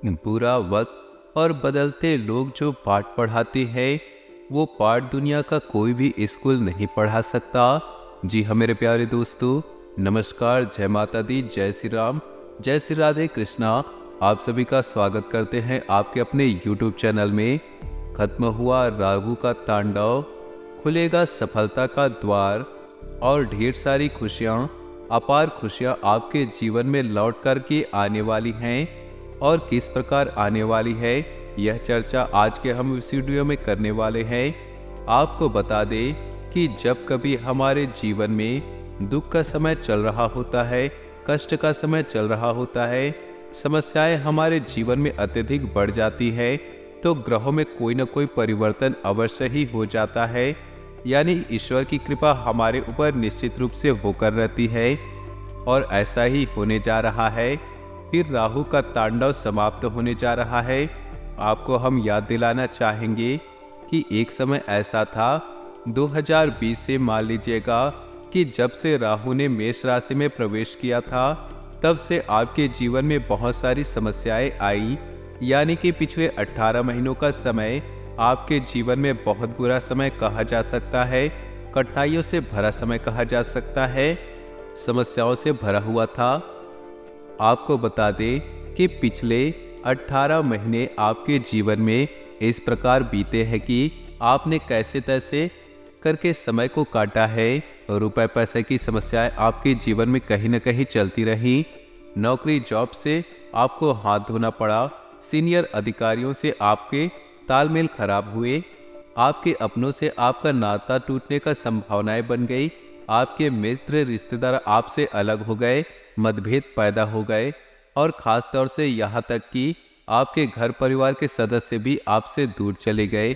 पूरा वक्त और बदलते लोग जो पाठ पढ़ाते हैं, वो पाठ दुनिया का कोई भी स्कूल नहीं पढ़ा सकता। जी हाँ मेरे प्यारे दोस्तों, नमस्कार, जय माता दी, जय श्री राम, जय श्री राधे कृष्णा। आप सभी का स्वागत करते हैं आपके अपने YouTube चैनल में। खत्म हुआ राहु का तांडव, खुलेगा सफलता का द्वार और ढेर सारी खुशियाँ, अपार खुशियाँ आपके जीवन में लौट कर के आने वाली हैं। और किस प्रकार आने वाली है, यह चर्चा आज के हम इस वीडियो में करने वाले हैं। आपको बता दें कि जब कभी हमारे जीवन में दुख का समय चल रहा होता है, कष्ट का समय चल रहा होता है, समस्याएं हमारे जीवन में अत्यधिक बढ़ जाती है, तो ग्रहों में कोई न कोई परिवर्तन अवश्य ही हो जाता है। यानी ईश्वर की कृपा हमारे ऊपर निश्चित रूप से होकर रहती है और ऐसा ही होने जा रहा है। फिर राहु का तांडव समाप्त होने जा रहा है। आपको हम याद दिलाना चाहेंगे कि एक समय ऐसा था 2020 से, मान लीजिएगा कि जब से राहु ने मेष राशि में प्रवेश किया था, तब से आपके जीवन में बहुत सारी समस्याएं आई। यानी कि पिछले 18 महीनों का समय आपके जीवन में बहुत बुरा समय कहा जा सकता है, कठिनाइयों से भरा समय कहा जा सकता है, समस्याओं से भरा हुआ था। आपको बता दें कि पिछले 18 महीने आपके जीवन में इस प्रकार बीते हैं कि आपने कैसे तैसे करके समय को काटा है। रुपए पैसे की समस्याएं आपके जीवन में कहीं न कहीं चलती रही। नौकरी जॉब से आपको हाथ धोना पड़ा, सीनियर अधिकारियों से आपके तालमेल खराब हुए, आपके अपनों से आपका नाता टूटने का संभावनाएं बन गई, आपके मित्र रिश्तेदार आपसे अलग हो गए, मतभेद पैदा हो गए और खास तौर से यहाँ तक कि आपके घर परिवार के सदस्य भी आपसे दूर चले गए।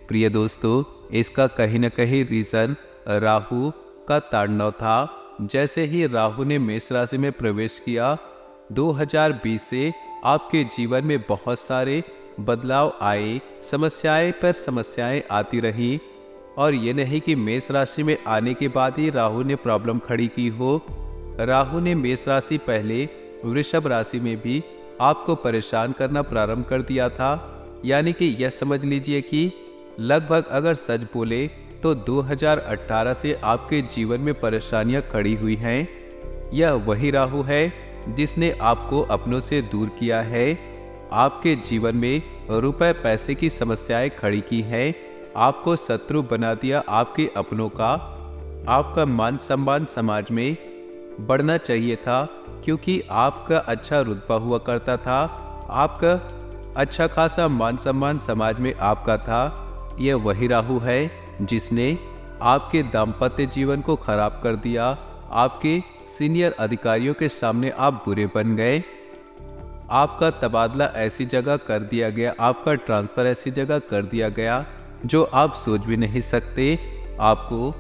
प्रिय दोस्तों, इसका कहीं न कहीं रीजन राहु का तांडव था। जैसे ही राहु ने मेष राशि में प्रवेश किया, 2020 से आपके जीवन में बहुत सारे बदलाव आए, समस्याएं पर समस्याएं आती रही। और ये नहीं कि मेष राशि में आने के बाद ही राहु ने प्रॉब्लम खड़ी की हो। राहु ने मेष राशि पहले वृषभ राशि में भी आपको परेशान करना प्रारंभ कर दिया था। यानी कि यह समझ लीजिए कि लगभग अगर सच बोले तो 2018 से आपके जीवन में परेशानियां खड़ी हुई हैं। यह वही राहु है जिसने आपको अपनों से दूर किया है, आपके जीवन में रुपए पैसे की समस्याएं खड़ी की हैं, आपको शत्रु बना दिया आपके अपनों का। आपका मान सम्मान समाज में बढ़ना चाहिए था क्योंकि आपका अच्छा रुतबा हुआ करता था, आपका अच्छा खासा मान सम्मान समाज में आपका था। यह वही राहु है जिसने आपके दाम्पत्य जीवन को खराब कर दिया। आपके सीनियर अधिकारियों के सामने आप बुरे बन गए, आपका तबादला ऐसी जगह कर दिया गया, आपका ट्रांसफर ऐसी जगह कर दिया गया जो आप सोच भी नहीं सकते। आपको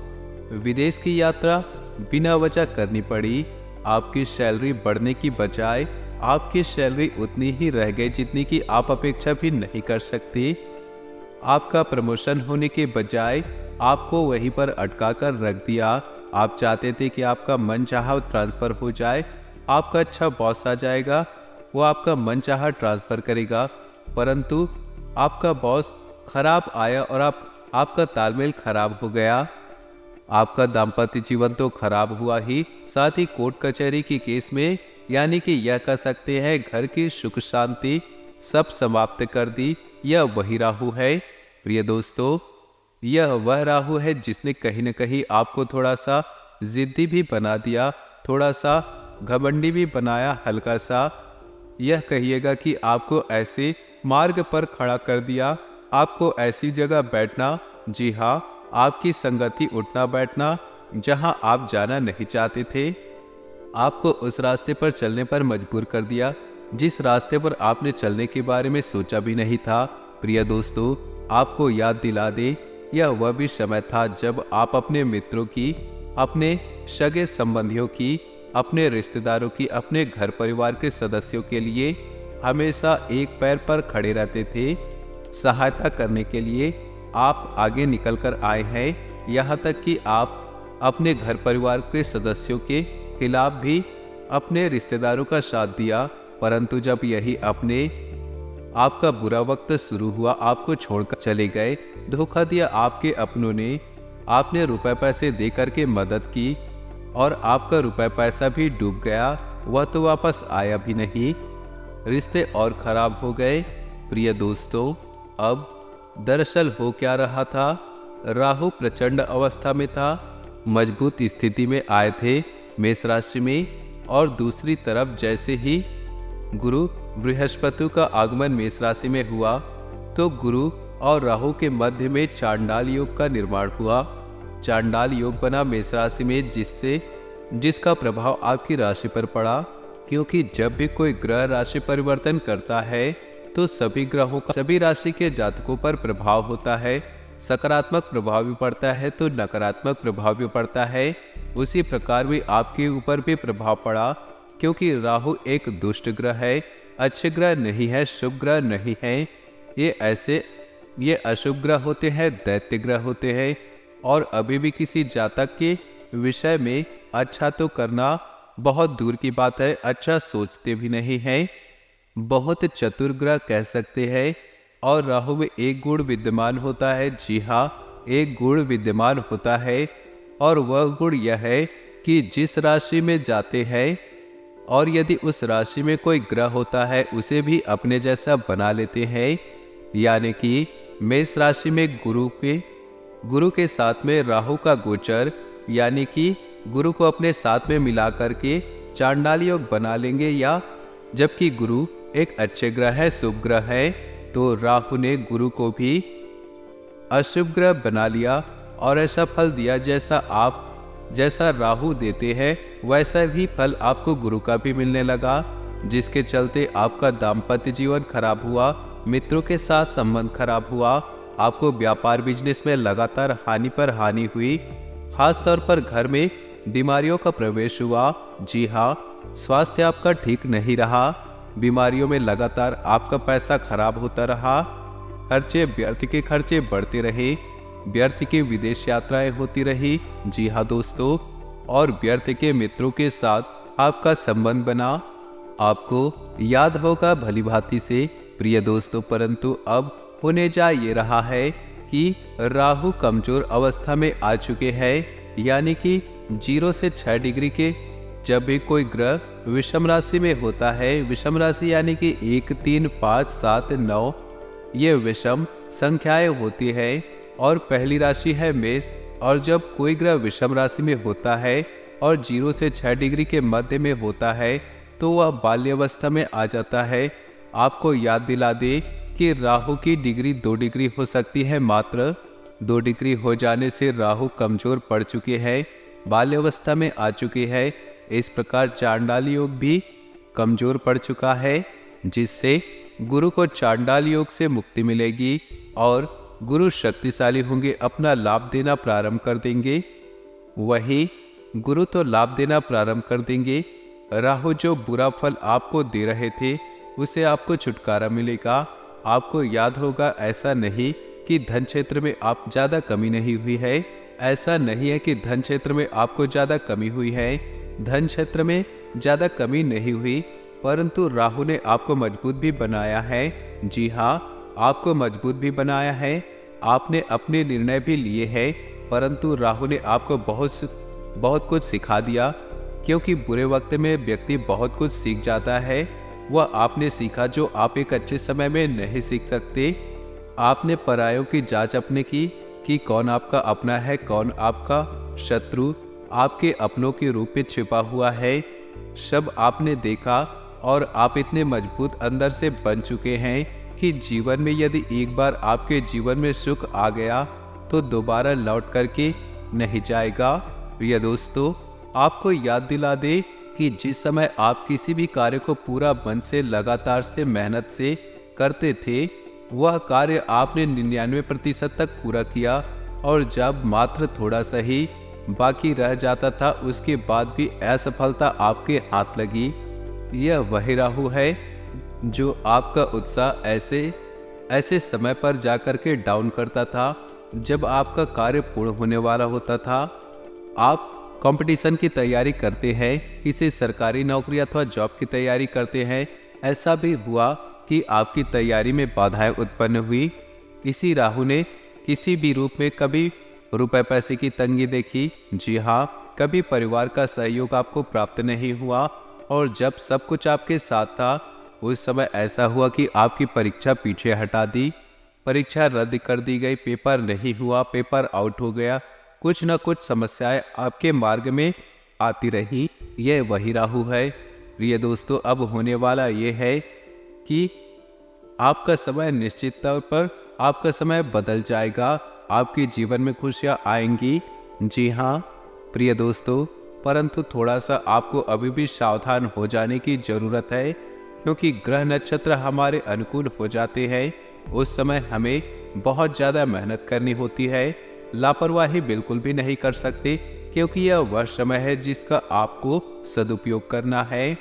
विदेश की यात्रा बिना वजह करनी पड़ी। आपकी सैलरी बढ़ने की बजाय आपकी सैलरी उतनी ही रह गई जितनी कि आप अपेक्षा भी नहीं कर सकते। आपका प्रमोशन होने के बजाय आपको वहीं पर अटका कर रख दिया। आप चाहते थे कि आपका मनचाहा ट्रांसफर हो जाए, आपका अच्छा बॉस आ जाएगा, वो आपका मनचाहा ट्रांसफर करेगा, परंतु आपका बॉस खराब आया और आपका तालमेल खराब हो गया। आपका दाम्पत्य जीवन तो खराब हुआ ही, साथ ही कोर्ट कचहरी की केस में, यानी कि यह कह सकते हैं घर की सुख शांति सब समाप्त कर दी। यह वही राहु है। प्रिय दोस्तों, यह वह राहु है जिसने कहीं न कहीं आपको थोड़ा सा जिद्दी भी बना दिया, थोड़ा सा घमंडी भी बनाया, हल्का सा यह कहिएगा कि आपको ऐसे मार्ग पर खड़ा कर दिया, आपको ऐसी जगह बैठना, जी हाँ, आपकी संगति उठना बैठना जहां आप जाना नहीं चाहते थे, आपको उस रास्ते पर चलने पर मजबूर कर दिया जिस रास्ते पर आपने चलने के बारे में सोचा भी नहीं था। प्रिय दोस्तों, आपको याद दिला दे, यह वह भी समय था जब आप अपने मित्रों की, अपने सगे संबंधियों की, अपने रिश्तेदारों की, अपने घर परिवार के सदस्यों के लिए हमेशा एक पैर पर खड़े रहते थे। सहायता करने के लिए आप आगे निकल कर आए हैं। यहाँ तक कि आप अपने घर परिवार के सदस्यों के खिलाफ भी अपने रिश्तेदारों का साथ दिया, परंतु जब यही अपने आपका बुरा वक्त शुरू हुआ, आपको छोड़कर चले गए, धोखा दिया आपके अपनों ने, आपने रुपए पैसे दे करके मदद की और आपका रुपए पैसा भी डूब गया, वह तो वापस आया भी नहीं, रिश्ते और खराब हो गए। प्रिय दोस्तों, अब दरअसल हो क्या रहा था, राहु प्रचंड अवस्था में था, मजबूत स्थिति में आए थे मेष राशि में, और दूसरी तरफ जैसे ही गुरु बृहस्पति का आगमन मेष राशि में हुआ तो गुरु और राहु के मध्य में चांडाल योग का निर्माण हुआ। चांडाल योग बना मेष राशि में, जिसका प्रभाव आपकी राशि पर पड़ा, क्योंकि जब भी कोई ग्रह राशि परिवर्तन करता है तो सभी ग्रहों का सभी राशि के जातकों पर प्रभाव होता है। सकारात्मक प्रभाव भी पड़ता है तो नकारात्मक प्रभाव भी पड़ता है। उसी प्रकार भी आपके ऊपर भी प्रभाव पड़ा, क्योंकि राहु एक दुष्ट ग्रह है, अच्छे ग्रह नहीं है, शुभ ग्रह नहीं है। ये अशुभ ग्रह होते हैं, दैत्य ग्रह होते हैं, और अभी भी किसी जातक के विषय में अच्छा तो करना बहुत दूर की बात है, अच्छा सोचते भी नहीं हैं। बहुत चतुर ग्रह कह सकते हैं। और राहु में एक गुण विद्यमान होता है, जी हाँ, एक गुण विद्यमान होता है, और वह गुण यह है कि जिस राशि में जाते हैं और यदि उस राशि में कोई ग्रह होता है उसे भी अपने जैसा बना लेते हैं। यानी कि मेष राशि में गुरु के साथ में राहु का गोचर, यानी कि गुरु को अपने साथ में मिला करके चांडाल योग बना लेंगे, या जबकि गुरु एक अच्छे ग्रह है, शुभ ग्रह है, तो राहु ने गुरु को भी अशुभ ग्रह बना लिया और ऐसा फल दिया जैसा राहु देते हैं वैसा भी फल आपको गुरु का भी मिलने लगा, जिसके चलते आपका दाम्पत्य जीवन खराब हुआ, मित्रों के साथ संबंध खराब हुआ, आपको व्यापार बिजनेस में लगातार हानि पर हानि हुई, खास तौर पर घर में बीमारियों का प्रवेश हुआ। जी हाँ, स्वास्थ्य आपका ठीक नहीं रहा, बीमारियों में लगातार आपका पैसा खराब होता रहा, खर्चे व्यर्थ के खर्चे बढ़ते रहे, व्यर्थ की विदेश यात्राएं होती रही। जी हाँ दोस्तों, और व्यर्थ के मित्रों के साथ आपका संबंध बना। आपको याद होगा भली भांति से प्रिय दोस्तों, परंतु अब होने जा ये रहा है कि राहु कमजोर अवस्था में आ चुके हैं, यानी कि 0 से 6 डिग्री के जब भी कोई ग्रह विषम राशि में होता है, विषम राशि यानी कि 1, 3, 5, 7, 9 ये विषम संख्याएं होती है, और पहली राशि है मेष। और जब कोई ग्रह विषम राशि में होता है और 0 से 6 डिग्री के मध्य में होता है तो वह बाल्यावस्था में आ जाता है। आपको याद दिला दे कि राहु की डिग्री 2 डिग्री हो सकती है, मात्र 2 डिग्री हो जाने से राहु कमजोर पड़ चुके हैं, बाल्यावस्था में आ चुके हैं। इस प्रकार चांडाल योग भी कमजोर पड़ चुका है, जिससे गुरु को चांडाल योग से मुक्ति मिलेगी और गुरु शक्तिशाली होंगे, अपना लाभ देना प्रारंभ कर देंगे। वही गुरु तो लाभ देना प्रारंभ कर देंगे, राहु जो बुरा फल आपको दे रहे थे उसे आपको छुटकारा मिलेगा। आपको याद होगा, ऐसा नहीं कि धन क्षेत्र में आप ज़्यादा कमी नहीं हुई है, ऐसा नहीं है कि धन क्षेत्र में आपको ज़्यादा कमी हुई है, धन क्षेत्र में ज़्यादा कमी नहीं हुई, परंतु राहु ने आपको मजबूत भी बनाया है। जी हाँ, आपको मजबूत भी बनाया है, आपने अपने निर्णय भी लिए हैं, परंतु राहु ने आपको बहुत कुछ सिखा दिया, क्योंकि बुरे वक्त में व्यक्ति बहुत कुछ सीख जाता है। वह आपने सीखा जो आप एक अच्छे समय में नहीं सीख सकते। आपने परायों की जांच अपने की कि कौन आपका अपना है, कौन आपका शत्रु आपके अपनों के रूप में छिपा हुआ है, सब आपने देखा, और आप इतने मजबूत अंदर से बन चुके हैं कि जीवन में यदि एक बार आपके जीवन में सुख आ गया तो दोबारा लौट करके नहीं जाएगा। प्रिय दोस्तों, आपको याद दिला दे कि जिस समय आप किसी भी कार्य को पूरा मन से लगातार से मेहनत से करते थे, वह कार्य आपने 99% तक पूरा किया, और जब मात्र थोड़ा सा ही बाकी रह जाता था उसके बाद भी असफलता आपके हाथ लगी। यह वही राहु है जो आपका उत्साह ऐसे समय पर जाकर के डाउन करता था जब आपका कार्य पूर्ण होने वाला होता था। आप कंपटीशन की तैयारी करते हैं, किसी सरकारी नौकरी अथवा जॉब की तैयारी करते हैं। ऐसा भी हुआ कि आपकी तैयारी में बाधाएं उत्पन्न हुई। किसी राहु ने किसी भी रूप में कभी रुपए पैसे की तंगी देखी। जी हाँ, कभी परिवार का सहयोग आपको प्राप्त नहीं हुआ, और जब सब कुछ आपके साथ था उस समय ऐसा हुआ कि आपकी परीक्षा पीछे हटा दी, परीक्षा रद्द कर दी गई, पेपर नहीं हुआ, पेपर आउट हो गया। कुछ न कुछ समस्याएं आपके मार्ग में आती रही। यह वही राहु है। प्रिय दोस्तों, अब होने वाला ये है कि आपका समय निश्चित तौर पर आपका समय बदल जाएगा, आपके जीवन में खुशियाँ आएंगी। जी हाँ प्रिय दोस्तों, परंतु थोड़ा सा आपको अभी भी सावधान हो जाने की ज़रूरत है, क्योंकि ग्रह नक्षत्र हमारे अनुकूल हो जाते हैं उस समय हमें बहुत ज़्यादा मेहनत करनी होती है। लापरवाही बिल्कुल भी नहीं कर सकते, क्योंकि यह वह समय है जिसका आपको सदुपयोग करना है।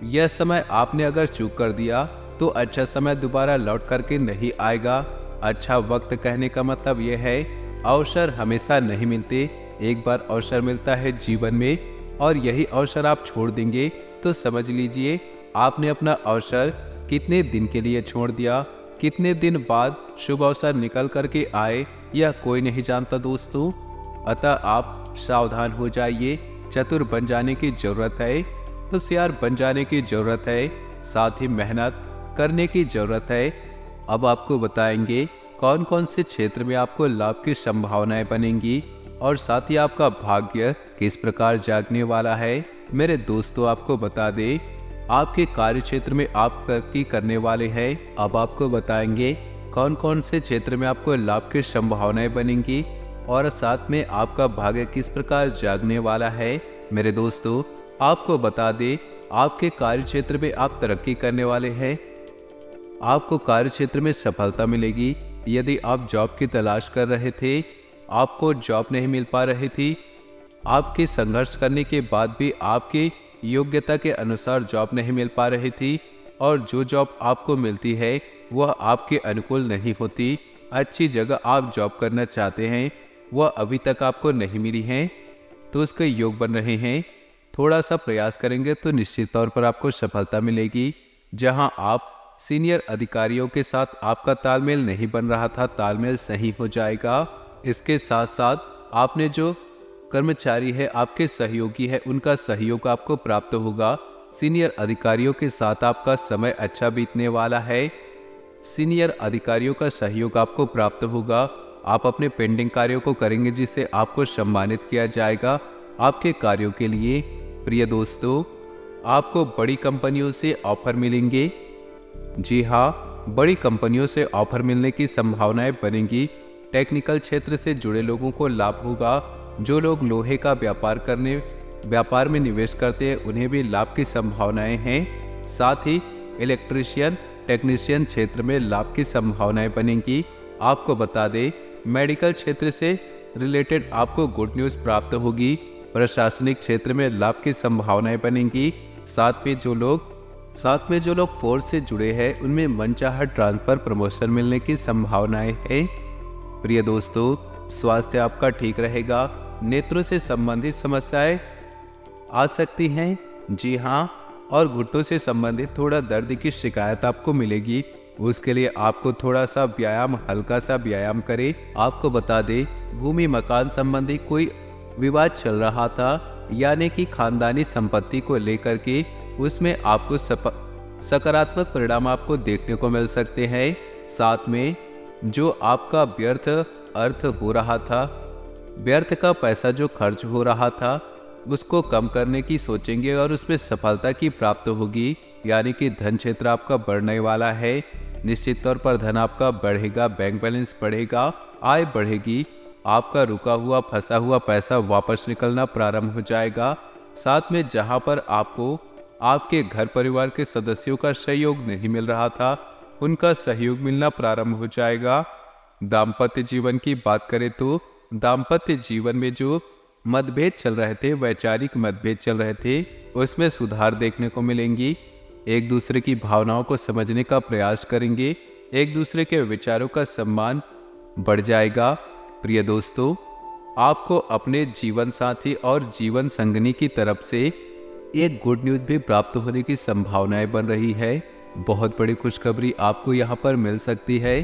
यह समय आपने अगर चूक कर दिया तो अच्छा समय दोबारा लौट करके नहीं आएगा। अच्छा वक्त कहने का मतलब यह है, अवसर हमेशा नहीं मिलते, एक बार अवसर मिलता है जीवन में, और यही अवसर आप छोड़ देंगे तो समझ लीजिए आपने अपना अवसर कितने दिन के लिए छोड़ दिया। कितने दिन बाद शुभ अवसर निकल करके आए यह कोई नहीं जानता दोस्तों। अतः आप सावधान हो जाइए, चतुर बन जाने की जरूरत है, होशियार बन जाने की जरूरत है, साथ ही मेहनत करने की जरूरत है। अब आपको बताएंगे कौन कौन से क्षेत्र में आपको लाभ की संभावनाएं बनेंगी, और साथ ही आपका भाग्य किस प्रकार जागने वाला है। मेरे दोस्तों, आपको बता दें, आपके कार्य क्षेत्र में आप तरक्की करने वाले हैं। अब आपको बताएंगे कौन कौन से क्षेत्र में आपको लाभ की संभावनाएं बनेंगी, और साथ में आपका भाग्य किस प्रकार जागने वाला है। मेरे दोस्तों, आपको बता दें, आपके कार्य क्षेत्र में आप तरक्की करने वाले हैं, आपको कार्य क्षेत्र में सफलता मिलेगी। यदि आप जॉब की तलाश कर रहे थे, आपको जॉब नहीं मिल पा रही थी, आपके संघर्ष करने के बाद भी आपकी योग्यता के अनुसार जॉब नहीं मिल पा रही थी, और जो जॉब आपको मिलती है वह आपके अनुकूल नहीं होती, अच्छी जगह आप जॉब करना चाहते हैं, वह अभी तक आपको नहीं मिली है, तो उसके योग बन रहे हैं। थोड़ा सा प्रयास करेंगे तो निश्चित तौर पर आपको सफलता मिलेगी। जहां आप सीनियर अधिकारियों के साथ आपका तालमेल नहीं बन रहा था, तालमेल सही हो जाएगा। इसके साथ साथ आपने जो कर्मचारी है, आपके सहयोगी है, उनका सहयोग आपको प्राप्त होगा। सीनियर अधिकारियों के साथ आपका समय अच्छा बीतने वाला है, सीनियर अधिकारियों का सहयोग आपको प्राप्त होगा। आप अपने पेंडिंग कार्यों को करेंगे, जिससे आपको सम्मानित किया जाएगा आपके कार्यों के लिए। प्रिय दोस्तों, आपको बड़ी कंपनियों से ऑफर मिलेंगे। जी हाँ, बड़ी कंपनियों से ऑफर मिलने की संभावनाएं बनेंगी। टेक्निकल क्षेत्र से जुड़े लोगों को लाभ होगा। जो लोग लोहे का व्यापार में निवेश करते हैं, उन्हें भी लाभ की संभावनाएं हैं। साथ ही इलेक्ट्रीशियन, टेक्नीशियन क्षेत्र में लाभ की संभावनाएं बनेंगी। आपको बता दें, मेडिकल क्षेत्र से रिलेटेड आपको गुड न्यूज़ प्राप्त होगी। प्रशासनिक क्षेत्र में लाभ की संभावनाएं बनेंगी। साथ में जो लोग फोर्स से जुड़े हैं, उनमें मनचाहा ट्रांसफर, प्रमोशन मिलने की संभावनाएं हैं। प्रिय दोस्तों, स्वास्थ्य आपका ठीक रहेगा। नेत्रों से संबंधित समस्याएं आ सकती हैं, जी हाँ, और घुटनों से संबंधित थोड़ा दर्द की शिकायत आपको मिलेगी। उसके लिए आपको थोड़ा सा व्यायाम, हल्का सा व्यायाम करें। आपको बता दें, भूमि मकान संबंधी कोई विवाद चल रहा था, यानी कि खानदानी संपत्ति को लेकर के, उसमें आपको सकारात्मक परिणाम आपको देखने को मिल सकते हैं। साथ में जो आपका व्यर्थ अर्थ हो रहा था, व्यर्थ का पैसा जो खर्च हो रहा था, उसको कम करने की सोचेंगे और उसमें सफलता की प्राप्त होगी। यानी कि धन क्षेत्र आपका बढ़ने वाला है। निश्चित तौर पर धन आपका बढ़ेगा, बैंक बैलेंस बढ़ेगा, आय बढ़ेगी। आपका रुका हुआ, फंसा हुआ पैसा वापस निकलना प्रारंभ हो जाएगा। साथ में जहां पर आपको आपके घर परिवार के सदस्यों का सहयोग नहीं मिल रहा था, उनका सहयोग मिलना प्रारंभ हो जाएगा। दाम्पत्य जीवन की बात करें तो दाम्पत्य जीवन में जो मतभेद चल रहे थे, वैचारिक मतभेद चल रहे थे, उसमें सुधार देखने को मिलेंगी। एक दूसरे की भावनाओं को समझने का प्रयास करेंगे, एक दूसरे के विचारों का सम्मान बढ़ जाएगा। प्रिय दोस्तों, आपको अपने जीवन साथी और जीवन संगनी की तरफ से एक गुड न्यूज़ भी प्राप्त होने की संभावनाएं बन रही है। बहुत बड़ी खुशखबरी आपको यहाँ पर मिल सकती है।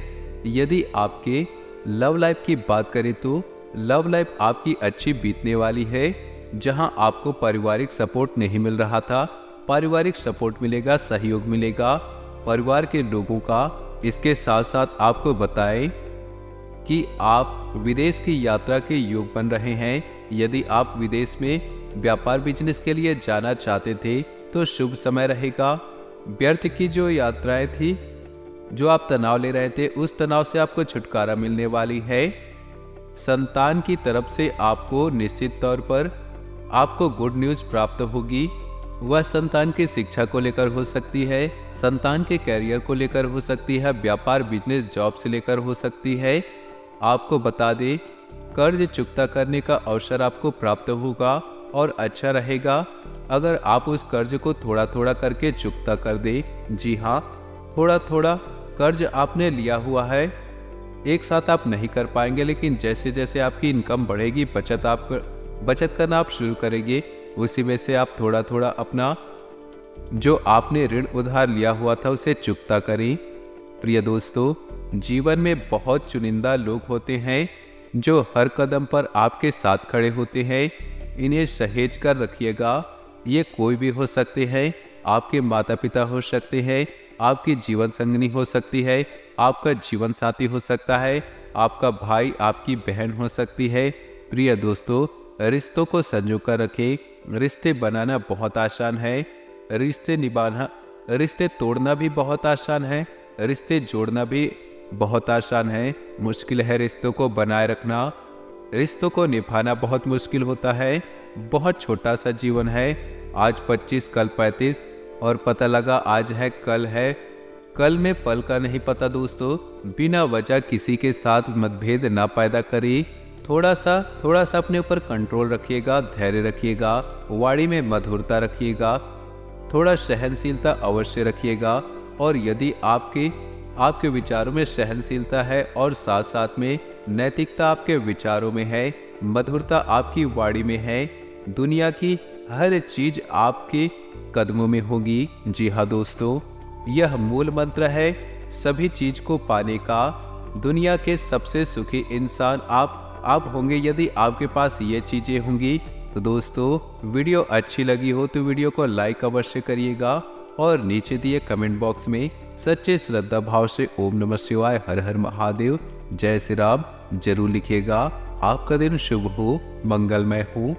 यदि आपके लव लाइफ की बात करें तो लव लाइफ आपकी अच्छी बीतने वाली है। जहां आपको पारिवारिक सपोर्ट नहीं मिल रहा था, पारिवारिक सपोर्ट मिलेगा, सहयोग मिलेगा परिवार के लोगों का। इसके साथ साथ आपको बताएं कि आप विदेश की यात्रा के योग बन रहे हैं। यदि आप विदेश में व्यापार बिजनेस के लिए जाना चाहते थे तो शुभ समय रहेगा। व्यर्थ की जो यात्राएं थी, जो आप तनाव ले रहे थे, उस तनाव से आपको छुटकारा मिलने वाली है। संतान की तरफ से आपको निश्चित तौर पर आपको गुड न्यूज प्राप्त होगी। वह संतान की शिक्षा को लेकर हो सकती है, संतान के कैरियर को लेकर हो सकती है, व्यापार बिजनेस जॉब से लेकर हो सकती है। आपको बता दें, कर्ज चुकता करने का अवसर आपको प्राप्त होगा और अच्छा रहेगा अगर आप उस कर्ज को थोड़ा थोड़ा करके चुकता कर दें। जी हाँ, थोड़ा थोड़ा कर्ज आपने लिया हुआ है, एक साथ आप नहीं कर पाएंगे, लेकिन जैसे जैसे आपकी इनकम बढ़ेगी, बचत करना आप शुरू करेंगे, उसी में से आप थोड़ा थोड़ा अपना जो आपने ऋण उधार लिया हुआ था उसे चुकता करें। प्रिय दोस्तों, जीवन में बहुत चुनिंदा लोग होते हैं जो हर कदम पर आपके साथ खड़े होते हैं। इन्हें सहेज कर रखिएगा। ये कोई भी हो सकते हैं, आपके माता पिता हो सकते हैं, आपकी जीवन संगनी हो सकती है, आपका जीवन साथी हो सकता है, आपका भाई, आपकी बहन हो सकती है। प्रिय दोस्तों, रिश्तों को संजो कर रखें। रिश्ते बनाना बहुत आसान है, रिश्ते तोड़ना भी बहुत आसान है, रिश्ते जोड़ना भी बहुत आसान है। मुश्किल है रिश्तों को बनाए रखना, रिश्तों को निभाना बहुत मुश्किल होता है। बहुत छोटा सा जीवन है, आज 25 कल 35 और पता लगा आज है कल है। कल में पल का नहीं पता दोस्तों। बिना वजह किसी के साथ मतभेद ना पैदा करिए। थोड़ा सा अपने ऊपर कंट्रोल रखिएगा, धैर्य रखिएगा, वाणी में मधुरता रखिएगा, थोड़ा सहनशीलता अवश्य रखिएगा। और यदि आपके विचारों में सहनशीलता है और साथ साथ में नैतिकता आपके विचारों में है, मधुरता आपकी वाणी में है, दुनिया की हर चीज आपके कदमों में होगी। जी हाँ दोस्तों, यह मूल मंत्र है सभी चीज को पाने का। दुनिया के सबसे सुखी इंसान आप होंगे यदि आपके पास ये चीजें होंगी। तो दोस्तों, वीडियो अच्छी लगी हो तो वीडियो को लाइक अवश्य करिएगा और नीचे दिए कमेंट बॉक्स में सच्चे श्रद्धा भाव से ओम नमः शिवाय, हर हर महादेव, जय श्री राम जरूर लिखिएगा। आपका दिन शुभ हो, मंगलमय हो।